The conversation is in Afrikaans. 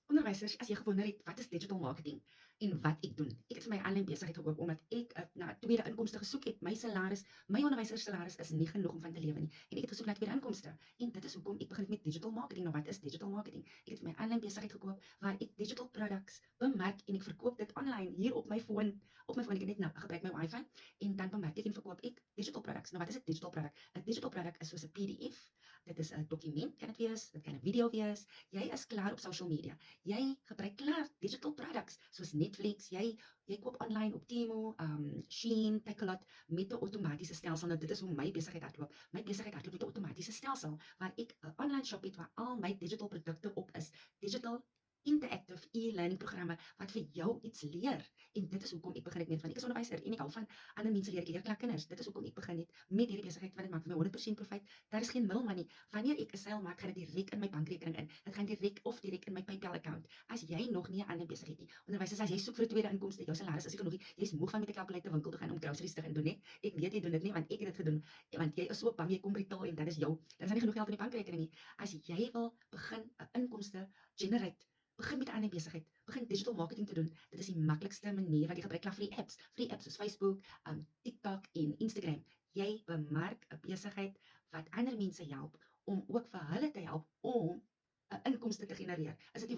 Onderwysers, as jy gewonder het wat is digital marketing en wat ek doen. Ek het vir my aanlyn besigheid gekoop omdat ek na tweede inkomste gesoek het. My onderwysersalaris is nie genoeg om van te lewe nie en ek het gesoek na tweede inkomste. En dit is hoekom ek begin het met digital marketing. Nou wat is digital marketing? Ek het vir my aanlyn besigheid gekoop waar ek digital products bemerk en ek verkoop dit aanlyn hier op my foon. Op my foon ek het net nou gebruik my Wi-Fi en dan bemerk ek en verkoop ek digital products. Nou wat is 'n digital product? 'n Digital product is soos 'n PDF. Dit is 'n dokument kan dit wees, dit kan 'n video wees. Jy is klaar op social media. Jy gebruik klaar digital products soos Netflix, jy koop online op Temu, Shein, Takealot met 'n outomatiese stelsel. Nou dit is hoe my besigheid hardloop. My besigheid hardloop met 'n outomatiese stelsel waar ek 'n online shop het waar al my digital produkte op is. Digital interactive e-learning programme wat vir jou iets leer. En dit is hoekom ek begin het met van ek is onderwyser en ek hou van ander mense leer, ek leer klaar kinders. Dit is hoekom ek begin het met hierdie besigheid want dit maak vir my 100% profijt. Daar is geen middleman nie. Wanneer ek 'n seil maak, gaan dit direk in my bankrekening in. Dit gaan direk in my PayPal account. As jy nog nie 'n ander besigheid het nie. Onderwysers, as jy soek vir 'n tweede inkomste, jou salaris is nie genoeg nie. Jy's moeg van met 'n kalkulator winkel te gaan om groceries te gaan doen, hè? Ek weet jy doen dit nie want ek het dit gedoen. Want jy is so bang jy kom betaal en dan is daar nie genoeg geld in die bankrekening nie. As jy wil begin 'n inkomste generate, begin met 'n ander besigheid. Begin digital marketing te doen. Dit is die maklikste manier want jy gebruik klaar free apps soos Facebook, TikTok en Instagram. Jy bemark 'n besigheid wat ander mense help om ook vir hulle te help om 'n inkomste te genereer. Is dit